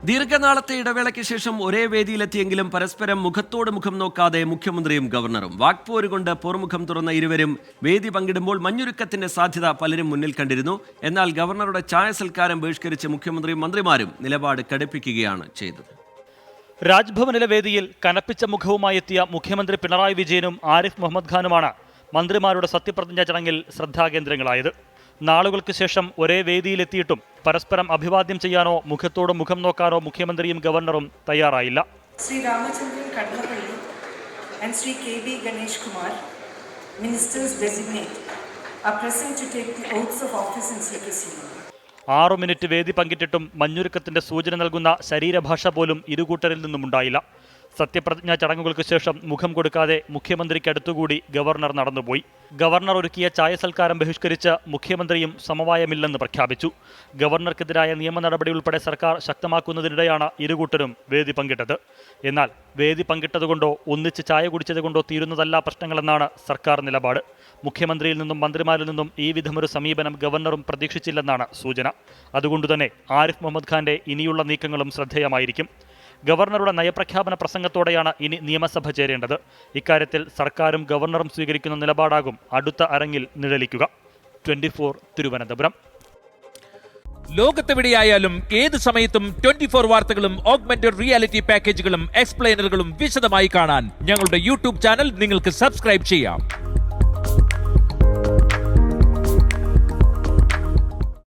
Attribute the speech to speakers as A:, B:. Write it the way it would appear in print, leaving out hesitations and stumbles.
A: ദീർഘനാളത്തെ ഇടവേളയ്ക്ക് ശേഷം ഒരേ വേദിയിലെത്തിയെങ്കിലും പരസ്പരം മുഖത്തോട് മുഖം നോക്കാതെ മുഖ്യമന്ത്രിയും ഗവർണറും വാക്പോരുകൊണ്ട് പോർമുഖം തുറന്ന ഇരുവരും വേദി പങ്കിടുമ്പോൾ മഞ്ഞുരുക്കത്തിന്റെ സാധ്യത പലരും മുന്നിൽ കണ്ടിരുന്നു. എന്നാൽ ഗവർണറുടെ ചായ സൽക്കാരം ബഹിഷ്കരിച്ച് മുഖ്യമന്ത്രിയും മന്ത്രിമാരും നിലപാട് കടുപ്പിക്കുകയാണ് ചെയ്തത്.
B: രാജ്ഭവനിലെ വേദിയിൽ കനപ്പിച്ച മുഖവുമായി എത്തിയ മുഖ്യമന്ത്രി പിണറായി വിജയനും ആരിഫ് മുഹമ്മദ് ഖാനുമാണ് മന്ത്രിമാരുടെ സത്യപ്രതിജ്ഞാ ചടങ്ങിൽ ശ്രദ്ധാകേന്ദ്രങ്ങളായത്. നാളുകൾക്ക് ശേഷം ഒരേ വേദിയിലെത്തിയിട്ടും പരസ്പരം അഭിവാദ്യം ചെയ്യാനോ മുഖത്തോട് മുഖം നോക്കാനോ മുഖ്യമന്ത്രിയും ഗവർണറും തയ്യാറായില്ല.
C: Sri Ramachandran Kadannappally and Sri K.B. Ganesh Kumar, ministers designate, are present to take the oaths of office in secrecy.
B: 6 minute വേദി പങ്കിട്ടിട്ടും മഞ്ഞുരുക്കത്തിന്റെ സൂചന നൽകുന്ന ശരീരഭാഷ പോലും ഇരുകൂട്ടരിൽ നിന്നുമുണ്ടായില്ല. സത്യപ്രതിജ്ഞാ ചടങ്ങുകൾക്ക് ശേഷം മുഖം കൊടുക്കാതെ മുഖ്യമന്ത്രിക്ക് അടുത്തുകൂടി ഗവർണർ നടന്നുപോയി. ഗവർണർ ഒരുക്കിയ ചായ സൽക്കാരം ബഹിഷ്കരിച്ച് മുഖ്യമന്ത്രിയും സമവായമില്ലെന്ന് പ്രഖ്യാപിച്ചു. ഗവർണർക്കെതിരായ നിയമ നടപടി ഉൾപ്പെടെ സർക്കാർ ശക്തമാക്കുന്നതിനിടെയാണ് ഇരുകൂട്ടരും വേദി പങ്കിട്ടത്. എന്നാൽ വേദി പങ്കിട്ടതുകൊണ്ടോ ഒന്നിച്ച് ചായ കുടിച്ചതുകൊണ്ടോ തീരുന്നതല്ല പ്രശ്നങ്ങളെന്നാണ് സർക്കാർ നിലപാട്. മുഖ്യമന്ത്രിയിൽ നിന്നും മന്ത്രിമാരിൽ നിന്നും ഈ വിധമൊരു സമീപനം ഗവർണറും പ്രതീക്ഷിച്ചില്ലെന്നാണ് സൂചന. അതുകൊണ്ടുതന്നെ ആരിഫ് മുഹമ്മദ് ഖാന്റെ ഇനിയുള്ള നീക്കങ്ങളും ശ്രദ്ധേയമായിരിക്കും. ഗവർണറുടെ നയപ്രഖ്യാപന പ്രസംഗത്തോടെയാണ് ഇനി നിയമസഭ ചേരേണ്ടത്. ഇക്കാര്യത്തിൽ സർക്കാരും ഗവർണറും സ്വീകരിക്കുന്ന നിലപാടാകും അടുത്ത അരങ്ങിൽ നിഴലിക്കുക. 24 തിരുവനന്തപുരം.
D: ലോകത്തെവിടെയായാലും ഏത് സമയത്തും 24 വാർത്തകളും ഓഗ്മെന്റഡ് റിയാലിറ്റി പാക്കേജുകളും എക്സ്പ്ലെയിനറുകളും വിശദമായി കാണാൻ ഞങ്ങളുടെ യൂട്യൂബ് ചാനൽ നിങ്ങൾക്ക് സബ്സ്ക്രൈബ് ചെയ്യാം.